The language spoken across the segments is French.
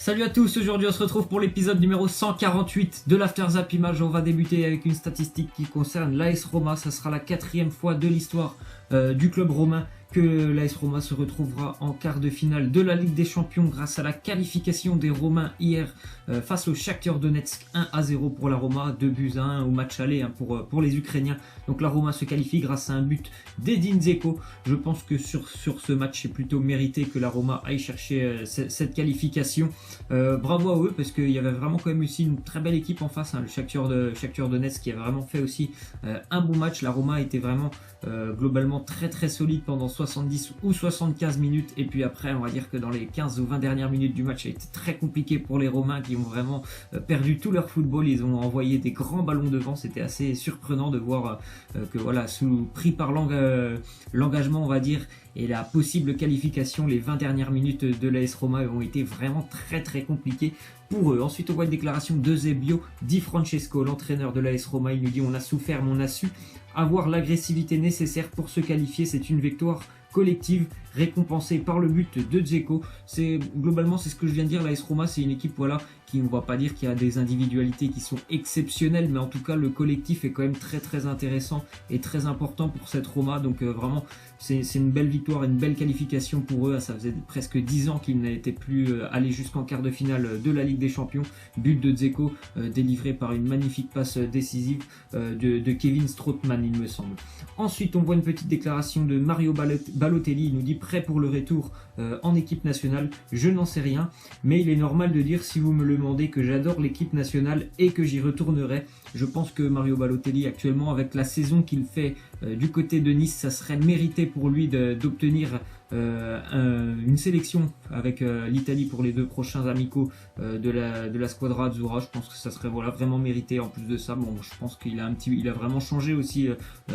Salut à tous, aujourd'hui on se retrouve pour l'épisode numéro 148 de l'After Zap Image. On va débuter avec une statistique qui concerne l'AS Roma. Ça sera la 4e fois de l'histoire du club romain que l'AS Roma se retrouvera en quart de finale de la Ligue des Champions grâce à la qualification des Romains hier face au Shakhtar Donetsk. 1-0 pour la Roma, 2-1 au match aller pour les Ukrainiens. Donc la Roma se qualifie grâce à un but d'Edin Dzeko. Je pense que sur ce match, c'est plutôt mérité que la Roma aille chercher cette qualification. Bravo à eux parce qu'il y avait vraiment quand même aussi une très belle équipe en face, le Shakhtar Donetsk qui a vraiment fait aussi un bon match. La Roma était vraiment globalement très solide pendant 70 ou 75 minutes, et puis après on va dire que dans les 15 ou 20 dernières minutes du match, ça a été très compliqué pour les Romains qui ont vraiment perdu tout leur football. Ils ont envoyé des grands ballons devant, c'était assez surprenant de voir que voilà, pris par l'engagement on va dire et la possible qualification, les 20 dernières minutes de l'AS Roma ont été vraiment très compliquées pour eux. Ensuite on voit une déclaration de Zebio Di Francesco, l'entraîneur de l'AS Roma. Il nous dit: on a souffert mais on a su avoir l'agressivité nécessaire pour se qualifier. C'est une victoire collective récompensée par le but de Dzeko. Globalement c'est ce que je viens de dire. L'AS Roma, c'est une équipe qui, on va pas dire qu'il y a des individualités qui sont exceptionnelles, mais en tout cas le collectif est quand même très intéressant et très important pour cette Roma. Donc vraiment c'est une belle victoire, une belle qualification pour eux. Ça faisait presque 10 ans qu'ils n'étaient plus allés jusqu'en quart de finale de la Ligue des Champions. But de Dzeko délivré par une magnifique passe décisive de Kevin Strootman, il me semble. Ensuite on voit une petite déclaration de Mario Balotelli. Il nous dit: prêt pour le retour en équipe nationale. Je n'en sais rien, mais il est normal de dire, si vous me le demandez, que j'adore l'équipe nationale et que j'y retournerai. Je pense que Mario Balotelli actuellement, avec la saison qu'il fait du côté de Nice, ça serait mérité pour lui d'obtenir une sélection avec l'Italie pour les 2 prochains amicaux de la Squadra Azzurra. Je pense que ça serait vraiment mérité. En plus de ça, bon, je pense qu'il a vraiment changé aussi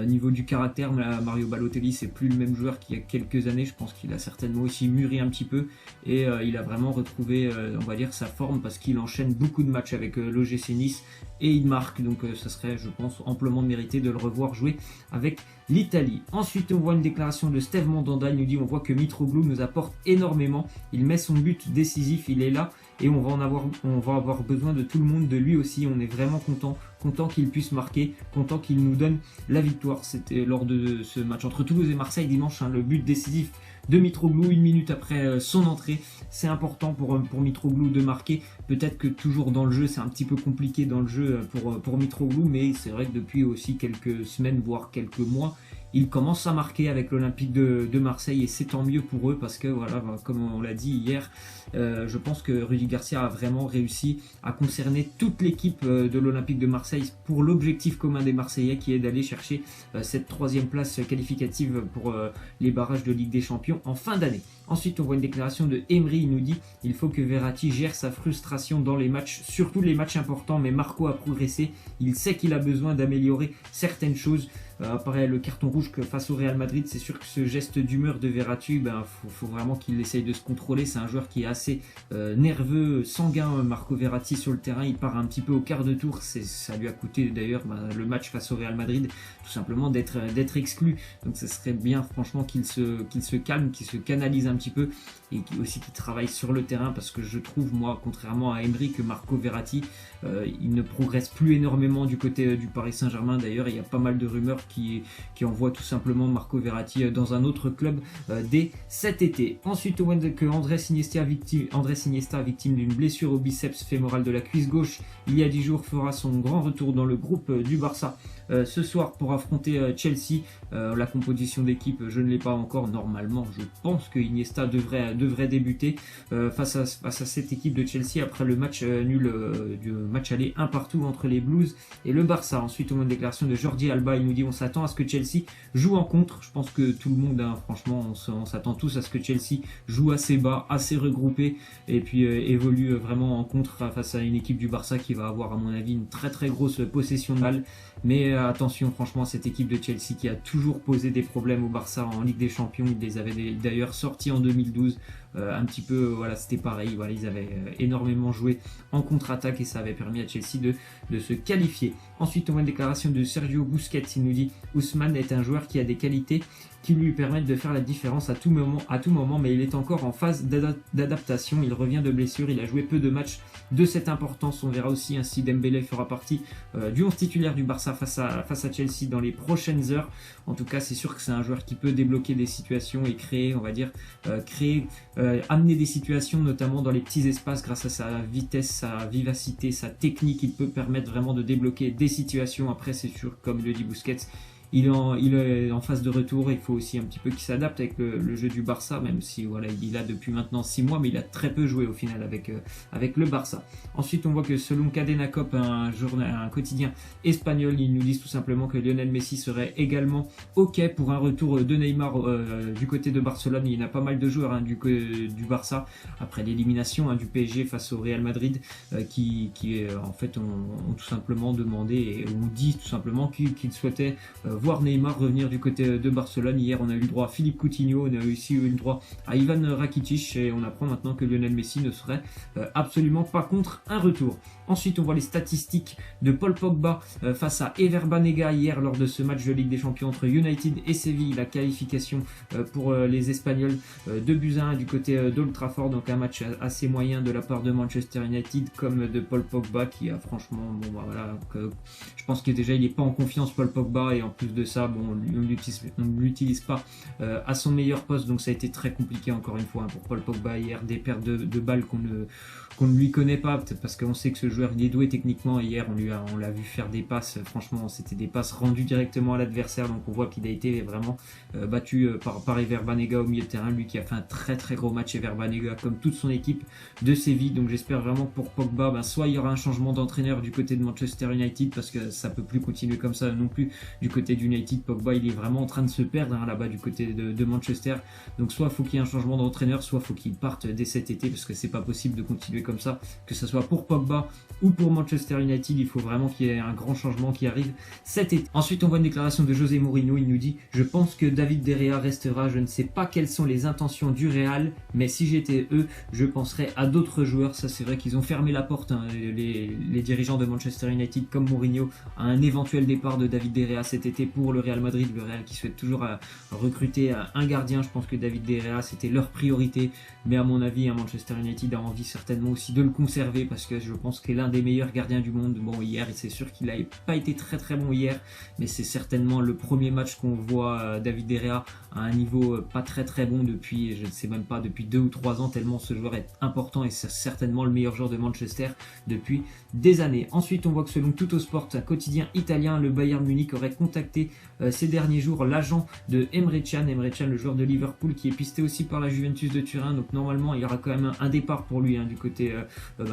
niveau du caractère. Mais Mario Balotelli, c'est plus le même joueur qu'il y a quelques années. Je pense qu'il a certainement aussi mûri un petit peu et il a vraiment retrouvé on va dire sa forme, parce qu'il enchaîne beaucoup de matchs avec l'OGC Nice et il marque. Donc ça serait, je pense, amplement mérité de le revoir jouer avec l'Italie. Ensuite on voit une déclaration de Steve Mandanda. Il nous dit: on voit que Mitroglou nous apporte énormément, il met son but décisif, il est là et on va avoir besoin de tout le monde, de lui aussi. On est vraiment content qu'il puisse marquer, content qu'il nous donne la victoire. C'était lors de ce match entre Toulouse et Marseille dimanche, le but décisif de Mitroglou 1 minute après son entrée. C'est important pour Mitroglou de marquer. Peut-être que toujours dans le jeu, c'est un petit peu compliqué dans le jeu pour Mitroglou, mais c'est vrai que depuis aussi quelques semaines, voire quelques mois, il commence à marquer avec l'Olympique de Marseille, et c'est tant mieux pour eux parce que voilà, comme on l'a dit hier, je pense que Rudy Garcia a vraiment réussi à concerner toute l'équipe de l'Olympique de Marseille pour l'objectif commun des Marseillais, qui est d'aller chercher cette 3e place qualificative pour les barrages de Ligue des Champions en fin d'année. Ensuite on voit une déclaration de Emery. Il nous dit: il faut que Verratti gère sa frustration dans les matchs, surtout les matchs importants, mais Marco a progressé, il sait qu'il a besoin d'améliorer certaines choses. Après le carton rouge face au Real Madrid, c'est sûr que ce geste d'humeur de Verratti, faut vraiment qu'il essaye de se contrôler. C'est un joueur qui est assez nerveux, sanguin, Marco Verratti sur le terrain. Il part un petit peu au quart de tour, ça lui a coûté d'ailleurs le match face au Real Madrid, tout simplement d'être exclu. Donc ça serait bien franchement qu'il se calme, qu'il se canalise un petit peu, et aussi qu'il travaille sur le terrain, parce que je trouve, moi, contrairement à Emery, que Marco Verratti il ne progresse plus énormément du côté du Paris Saint-Germain. D'ailleurs il y a pas mal de rumeurs qui envoient tout simplement Marco Verratti dans un autre club dès cet été. Ensuite on voit que Andrés Iniesta, victime d'une blessure au biceps fémoral de la cuisse gauche il y a 10 jours, fera son grand retour dans le groupe du Barça ce soir pour affronter Chelsea. La composition d'équipe, je ne l'ai pas encore. Normalement je pense que Iniesta devrait débuter face à cette équipe de Chelsea après le match nul du match aller 1-1 entre les Blues et le Barça. Ensuite on a une déclaration de Jordi Alba. Il nous dit: on s'attend à ce que Chelsea joue en contre. Je pense que tout le monde, franchement on s'attend tous à ce que Chelsea joue assez bas, assez regroupé, et puis évolue vraiment en contre face à une équipe du Barça qui va avoir, à mon avis, une très grosse possession de balle. Mais attention franchement à cette équipe de Chelsea qui a toujours posé des problèmes au Barça en Ligue des Champions. Il les avait d'ailleurs sortis en 2012. un petit peu, voilà, c'était pareil, voilà, ils avaient énormément joué en contre-attaque et ça avait permis à Chelsea de se qualifier. Ensuite, on voit une déclaration de Sergio Busquets, il nous dit « Ousmane est un joueur qui a des qualités qui lui permettent de faire la différence à tout moment, mais il est encore en phase d'adaptation, il revient de blessure, il a joué peu de matchs de cette importance, on verra aussi si Dembélé fera partie du 11 titulaire du Barça face à Chelsea dans les prochaines heures. En tout cas, c'est sûr que c'est un joueur qui peut débloquer des situations et créer, on va dire, amener des situations, notamment dans les petits espaces, grâce à sa vitesse, sa vivacité, sa technique, il peut permettre vraiment de débloquer des situations. Après, c'est sûr, comme le dit Busquets, il est en phase de retour, il faut aussi un petit peu qu'il s'adapte avec le jeu du Barça, même si voilà, il est là depuis maintenant 6 mois, mais il a très peu joué au final avec le Barça. Ensuite, on voit que selon Cadena Cop, un quotidien espagnol, ils nous disent tout simplement que Lionel Messi serait également OK pour un retour de Neymar du côté de Barcelone. Il y en a pas mal de joueurs du Barça, après l'élimination du PSG face au Real Madrid, qui en fait ont tout simplement demandé, et ont dit tout simplement qu'ils souhaitaient voir Neymar revenir du côté de Barcelone. Hier, on a eu le droit à Philippe Coutinho, on a aussi eu le droit à Ivan Rakitic, et on apprend maintenant que Lionel Messi ne serait absolument pas contre un retour. Ensuite, on voit les statistiques de Paul Pogba face à Ever Banega hier lors de ce match de Ligue des Champions entre United et Séville, la qualification pour les Espagnols, 2-1 du côté d'Old Trafford, donc un match assez moyen de la part de Manchester United comme de Paul Pogba qui a franchement, bon bah voilà, je pense que déjà il n'est pas en confiance Paul Pogba, et en plus de ça, bon, on ne l'utilise pas à son meilleur poste, donc ça a été très compliqué encore une fois pour Paul Pogba hier, des pertes de balles qu'on ne lui connaît pas, peut-être parce qu'on sait que ce joueur il est doué techniquement, et hier on l'a vu faire des passes, franchement c'était des passes rendues directement à l'adversaire, donc on voit qu'il a été vraiment battu par Ever Banega au milieu de terrain, lui qui a fait un très très gros match, Ever Banega, comme toute son équipe de Séville. Donc j'espère vraiment que pour Pogba, soit il y aura un changement d'entraîneur du côté de Manchester United, parce que ça peut plus continuer comme ça non plus du côté d'United. Pogba il est vraiment en train de se perdre là-bas du côté de Manchester, donc soit il faut qu'il y ait un changement d'entraîneur, soit il faut qu'il parte dès cet été, parce que c'est pas possible de continuer comme ça, que ce soit pour Pogba ou pour Manchester United. Il faut vraiment qu'il y ait un grand changement qui arrive cet été. Ensuite, on voit une déclaration de José Mourinho, il nous dit « Je pense que David De Gea restera, je ne sais pas quelles sont les intentions du Real, mais si j'étais eux, je penserais à d'autres joueurs. » Ça, c'est vrai qu'ils ont fermé la porte, les dirigeants de Manchester United comme Mourinho, à un éventuel départ de David De Gea cet été pour le Real Madrid. Le Real qui souhaite toujours recruter un gardien. Je pense que David De Gea, c'était leur priorité, mais à mon avis, Manchester United a envie certainement aussi de le conserver, parce que je pense qu'il est l'un des meilleurs gardiens du monde. Bon, hier, c'est sûr qu'il n'a pas été très très bon hier, mais c'est certainement le premier match qu'on voit David De Gea à un niveau pas très très bon depuis, je ne sais même pas, depuis 2 ou 3 ans, tellement ce joueur est important, et c'est certainement le meilleur joueur de Manchester depuis des années. Ensuite, on voit que selon Tuttosport, un quotidien italien, le Bayern Munich aurait contacté ces derniers jours l'agent de Emre Can, le joueur de Liverpool qui est pisté aussi par la Juventus de Turin. Donc normalement, il y aura quand même un départ pour lui du côté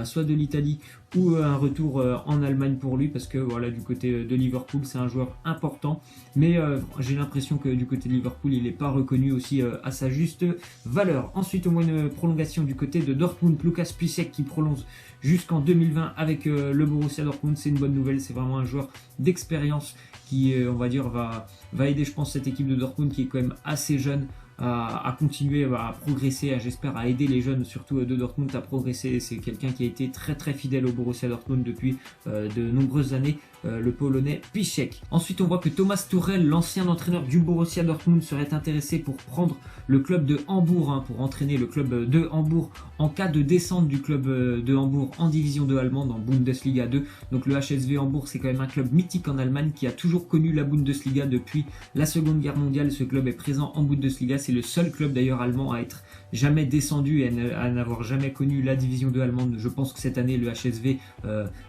soit de l'Italie ou un retour en Allemagne pour lui, parce que voilà, du côté de Liverpool, c'est un joueur important, mais j'ai l'impression que du côté de Liverpool, il n'est pas reconnu aussi à sa juste valeur. Ensuite, on voit une prolongation du côté de Dortmund, Lukas Piszczek qui prolonge jusqu'en 2020 avec le Borussia Dortmund. C'est une bonne nouvelle, c'est vraiment un joueur d'expérience qui, on va dire, va aider, je pense, cette équipe de Dortmund qui est quand même assez jeune à continuer à progresser, j'espère à aider les jeunes surtout de Dortmund à progresser. C'est quelqu'un qui a été très très fidèle au Borussia Dortmund depuis de nombreuses années, le Polonais Piszczek. Ensuite, on voit que Thomas Tuchel, l'ancien entraîneur du Borussia Dortmund, serait intéressé pour prendre le club de Hambourg, pour entraîner le club de Hambourg en cas de descente du club de Hambourg en division 2 allemande, en Bundesliga 2. Donc le HSV Hambourg, c'est quand même un club mythique en Allemagne qui a toujours connu la Bundesliga depuis la Seconde Guerre mondiale. Ce club est présent en Bundesliga, c'est le seul club d'ailleurs allemand à être jamais descendu et à n'avoir jamais connu la division 2 allemande. Je pense que cette année le HSV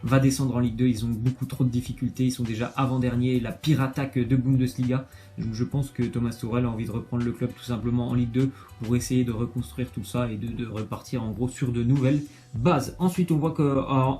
va descendre en Ligue 2, ils ont beaucoup trop de difficultés, ils sont déjà avant-dernier, la pire attaque de Bundesliga. Donc je pense que Thomas Tuchel a envie de reprendre le club tout simplement en Ligue 2 pour essayer de reconstruire tout ça et de repartir en gros sur de nouvelles bases. Ensuite, on voit qu'à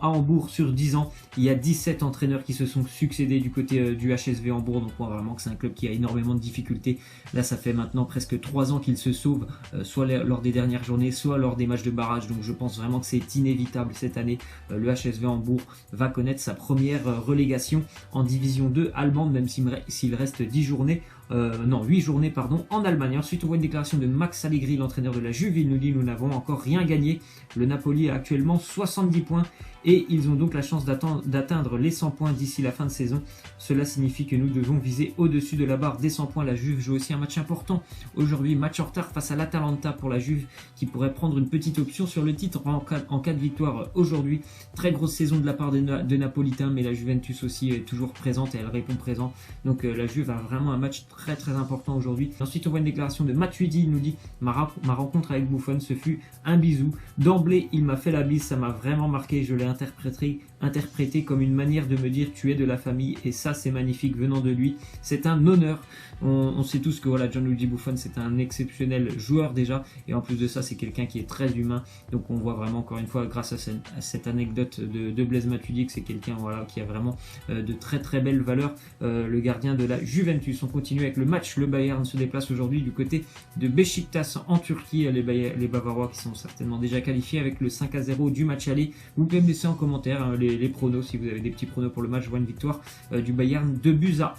Hambourg, sur 10 ans, il y a 17 entraîneurs qui se sont succédés du côté du HSV Hambourg. Donc on voit vraiment que c'est un club qui a énormément de difficultés. Là, ça fait maintenant presque 3 ans qu'il se sauve, soit lors des dernières journées, soit lors des matchs de barrage. Donc je pense vraiment que c'est inévitable cette année. Le HSV Hambourg va connaître sa première relégation en division 2 allemande, même s'il reste 10 journées non 8 journées pardon, en Allemagne. Ensuite on voit une déclaration de Max Allegri, l'entraîneur de la Juve. Il nous dit: nous n'avons encore rien gagné. Le Napoli a actuellement 70 points et ils ont donc la chance d'atteindre les 100 points d'ici la fin de saison. Cela signifie que nous devons viser au-dessus de la barre des 100 points. La Juve joue aussi un match important aujourd'hui, match en retard face à l'Atalanta pour la Juve, qui pourrait prendre une petite option sur le titre en cas de victoire aujourd'hui. Très grosse saison de la part de Napolitains, mais la Juventus aussi est toujours présente et elle répond présent. Donc la Juve a vraiment un match très très important aujourd'hui. Ensuite on voit une déclaration de Matuidi. Il nous dit: ma rencontre avec Buffon, ce fut un bisou. D'emblée il m'a fait la bise, ça m'a vraiment marqué. Je l'ai interprété comme une manière de me dire: tu es de la famille, et ça c'est magnifique venant de lui, c'est un honneur. On sait tous que voilà, Gianluigi Buffon c'est un exceptionnel joueur déjà, et en plus de ça c'est quelqu'un qui est très humain. Donc on voit vraiment encore une fois grâce à cette anecdote de Blaise Matuidi que c'est quelqu'un voilà, qui a vraiment de très très belles valeurs, le gardien de la Juventus. On continue avec le match. Le Bayern se déplace aujourd'hui du côté de Beşiktaş en Turquie. Les Bavarois qui sont certainement déjà qualifiés avec le 5-0 du match aller. Vous pouvez me laisser en commentaire les pronos si vous avez des petits pronos pour le match. Je vois une victoire du Bayern 2-1.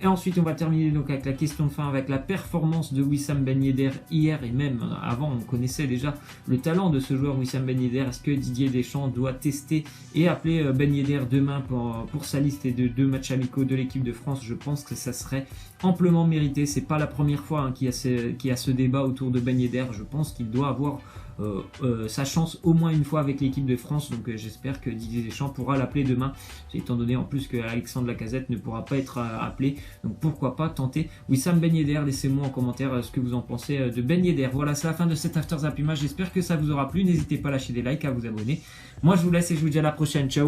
Et ensuite on va terminer donc avec la question de fin, avec la performance de Wissam Ben Yedder hier, et même avant on connaissait déjà le talent de ce joueur Wissam Ben Yedder. Est-ce que Didier Deschamps doit tester et appeler Ben Yedder demain pour sa liste et de 2 matchs amicaux de l'équipe de France? Je pense que ça serait amplement mérité. C'est pas la première fois qu'il y a ce débat autour de Ben Yedder. Je pense qu'il doit avoir sa chance au moins une fois avec l'équipe de France. Donc j'espère que Didier Deschamps pourra l'appeler demain, étant donné en plus que Alexandre Lacazette ne pourra pas être appelé. Donc pourquoi pas tenter Wissam Ben Yedder. Laissez-moi en commentaire ce que vous en pensez de Ben Yedder. Voilà, c'est la fin de cet After Zap Image. J'espère que ça vous aura plu. N'hésitez pas à lâcher des likes, à vous abonner. Moi je vous laisse et je vous dis à la prochaine. Ciao.